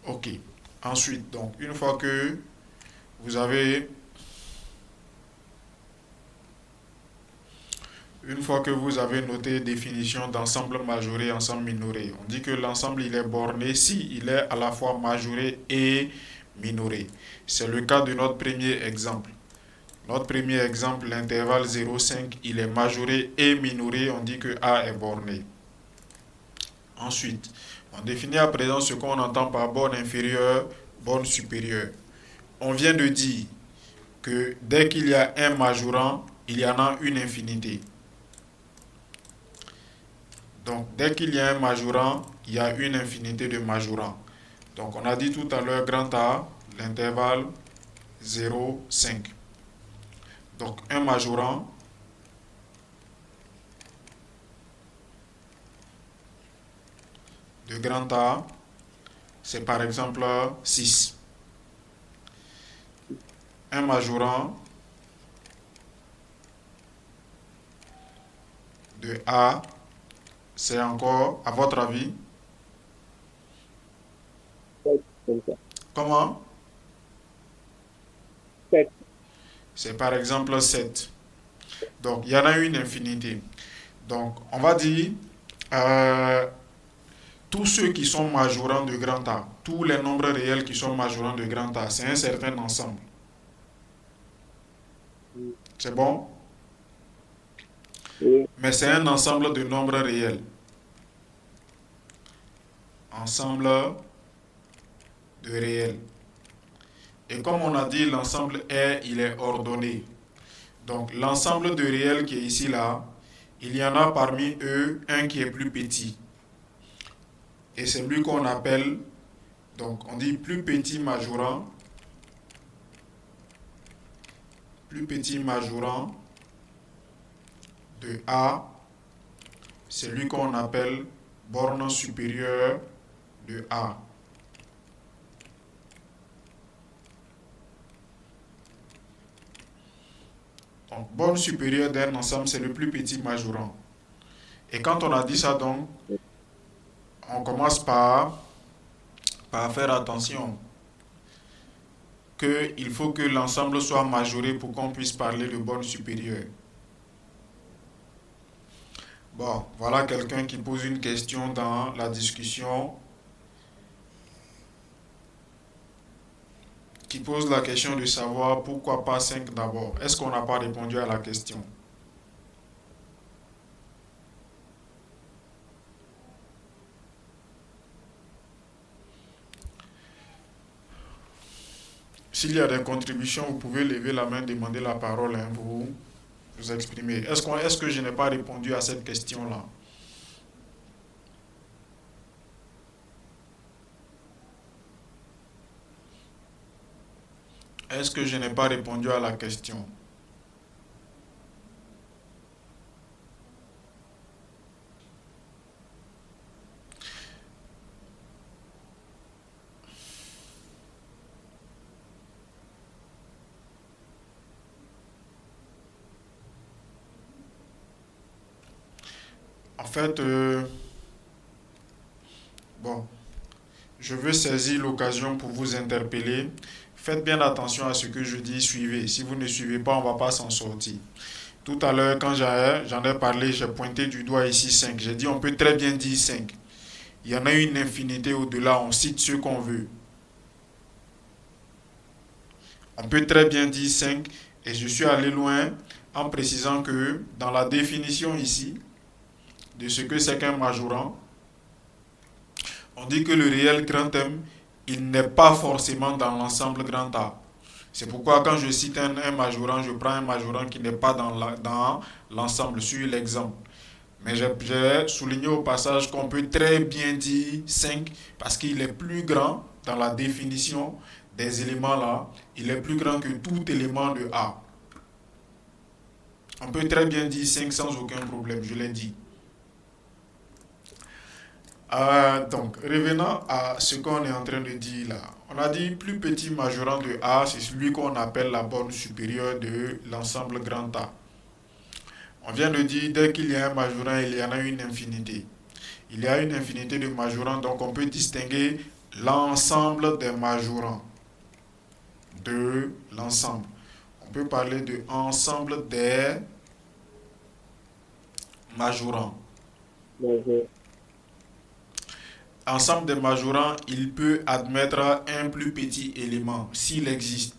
Ok. Ensuite, donc, vous avez, une fois que vous avez noté définition d'ensemble majoré, ensemble minoré, on dit que l'ensemble il est borné si il est à la fois majoré et minoré. C'est le cas de notre premier exemple. Notre premier exemple, l'intervalle 0,5, il est majoré et minoré, on dit que A est borné. Ensuite, on définit à présent ce qu'on entend par borne inférieure, borne supérieure. On vient de dire que dès qu'il y a un majorant, il y en a une infinité. Donc, dès qu'il y a un majorant, il y a une infinité de majorants. Donc, on a dit tout à l'heure grand A, l'intervalle 0,5. Donc, un majorant de grand A, c'est par exemple 6. Un majorant de A, c'est encore, à votre avis, comme ça. comment? 7. C'est par exemple 7. Donc, il y en a une infinité. Donc, on va dire euh, tous ceux qui sont majorants de grand A, tous les nombres réels qui sont majorants de grand A, c'est un certain ensemble. C'est bon? Oui. Mais c'est un ensemble de nombres réels. Ensemble de réels. Et comme on a dit, l'ensemble est, il est ordonné. Donc l'ensemble de réels qui est ici là, il y en a parmi eux un qui est plus petit. Et c'est lui qu'on appelle, donc on dit plus petit majorant de A, c'est lui qu'on appelle borne supérieure de A. Donc borne supérieure d'un ensemble, c'est le plus petit majorant. Et quand on a dit ça donc, on commence par faire attention qu'il faut que l'ensemble soit majoré pour qu'on puisse parler de borne supérieure. Bon, voilà quelqu'un qui pose une question dans la discussion, qui pose la question de savoir pourquoi pas 5 d'abord. Est-ce qu'on n'a pas répondu à la question? S'il y a des contributions, vous pouvez lever la main, demander la parole pour vous exprimer. Est-ce que je n'ai pas répondu à cette question-là? Est-ce que je n'ai pas répondu à la question? En fait, bon, je veux saisir l'occasion pour vous interpeller. Faites bien attention à ce que je dis, suivez. Si vous ne suivez pas, on ne va pas s'en sortir. Tout à l'heure, quand j'en ai parlé, j'ai pointé du doigt ici 5. J'ai dit on peut très bien dire 5. Il y en a une infinité au-delà, on cite ceux qu'on veut. On peut très bien dire 5 et je suis allé loin en précisant que dans la définition ici de ce que c'est qu'un majorant, on dit que le réel grand M, il n'est pas forcément dans l'ensemble grand A. C'est pourquoi quand je cite un majorant, je prends un majorant qui n'est pas dans l'ensemble, sur l'exemple. Mais j'ai souligné au passage qu'on peut très bien dire 5 parce qu'il est plus grand dans la définition des éléments là. Il est plus grand que tout élément de A. On peut très bien dire 5 sans aucun problème, je l'ai dit. Donc, revenons à ce qu'on est en train de dire là. On a dit plus petit majorant de A, c'est celui qu'on appelle la borne supérieure de l'ensemble grand A. On vient de dire, dès qu'il y a un majorant, il y en a une infinité. Il y a une infinité de majorants, donc on peut distinguer l'ensemble des majorants de l'ensemble. On peut parler de ensemble des majorants. majorant, Ensemble des majorants, il peut admettre un plus petit élément s'il existe.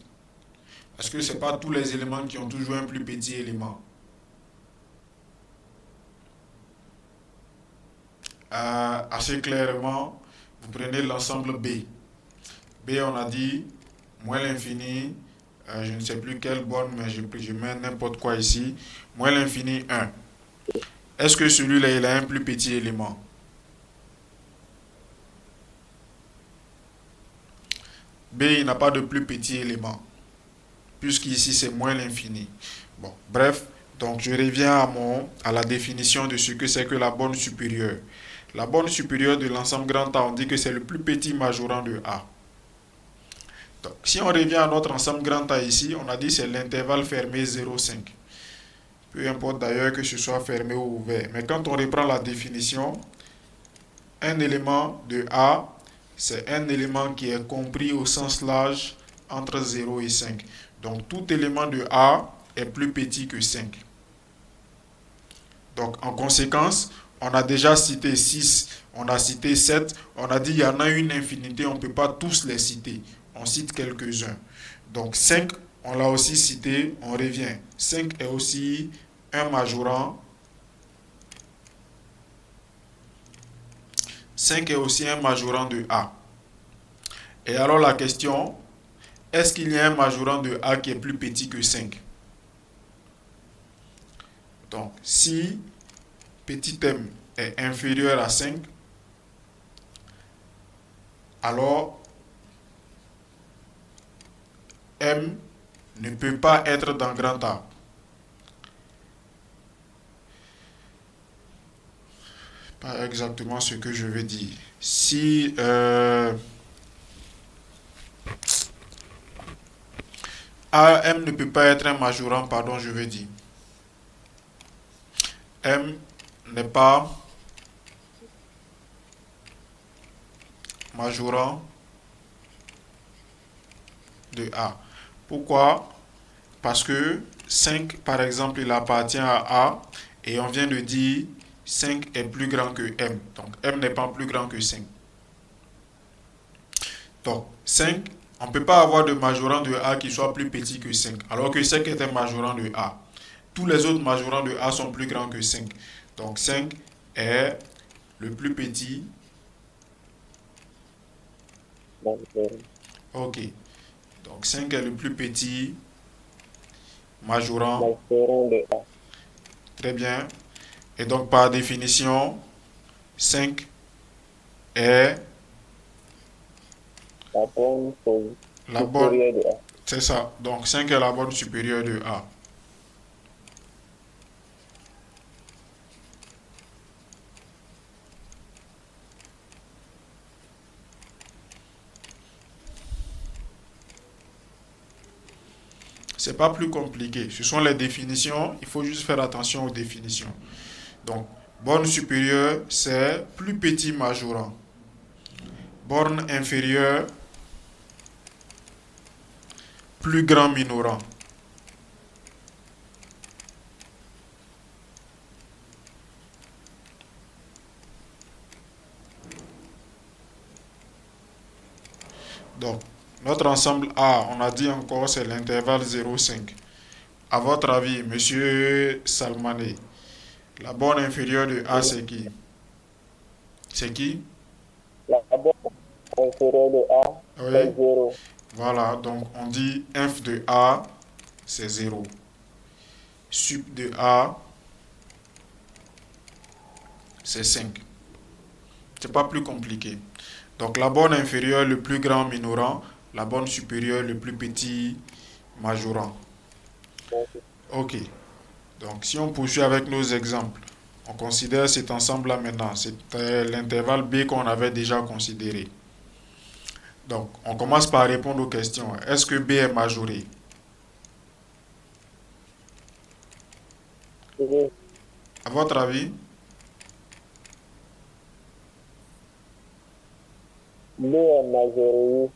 Parce que ce n'est pas tous les éléments qui ont toujours un plus petit élément. Assez clairement, vous prenez l'ensemble B. B, on a dit moins l'infini, je ne sais plus quelle borne, mais je mets n'importe quoi ici, moins l'infini 1. Est-ce que celui-là, il a un plus petit élément? B, il n'a pas de plus petit élément, puisqu'ici, c'est moins l'infini. Bon, bref, donc je reviens à la définition de ce que c'est que la borne supérieure. La borne supérieure de l'ensemble grand A, on dit que c'est le plus petit majorant de A. Donc, si on revient à notre ensemble grand A ici, on a dit c'est l'intervalle fermé 0,5. Peu importe d'ailleurs que ce soit fermé ou ouvert. Mais quand on reprend la définition, un élément de A, c'est un élément qui est compris au sens large entre 0 et 5. Donc tout élément de A est plus petit que 5. Donc en conséquence, on a déjà cité 6, on a cité 7, on a dit il y en a une infinité, on ne peut pas tous les citer. On cite quelques-uns. Donc 5, on l'a aussi cité, on revient. 5 est aussi un majorant. 5 est aussi un majorant de A. Et alors la question, est-ce qu'il y a un majorant de A qui est plus petit que 5? Donc si petit m est inférieur à 5, alors m ne peut pas être dans grand A. Pas exactement ce que je veux dire. Si m ne peut pas être un majorant, pardon, je veux dire. M n'est pas majorant de A. Pourquoi? Parce que 5, par exemple, il appartient à A et on vient de dire 5 est plus grand que M. Donc M n'est pas plus grand que 5. Donc 5, on ne peut pas avoir de majorant de A qui soit plus petit que 5, alors que 5 est un majorant de A. Tous les autres majorants de A sont plus grands que 5. Donc 5 est le plus petit. majorant, Ok. Donc 5 est le plus petit majorant. majorant de A. Très bien. Et donc par définition, 5 est La borne la borne. supérieure de A. C'est ça. Donc 5 est la borne supérieure de A. C'est pas plus compliqué. Ce sont les définitions. Il faut juste faire attention aux définitions. Donc, borne supérieure, c'est plus petit majorant. Borne inférieure, plus grand minorant. Donc, notre ensemble A, on a dit encore, c'est l'intervalle 0,5. À votre avis, monsieur Salmané, la borne inférieure de A, c'est qui? C'est qui? La borne inférieure de A, Oui. c'est 0. Voilà, donc on dit inf de A, c'est 0. Sup de A, c'est 5. C'est pas plus compliqué. Donc la borne inférieure, le plus grand minorant, la borne supérieure, le plus petit majorant. Ok. Donc si on poursuit avec nos exemples, on considère cet ensemble-là maintenant. C'était l'intervalle B qu'on avait déjà considéré. Donc on commence par répondre aux questions. Est-ce que B est majoré? Oui, À votre avis? B est majoré.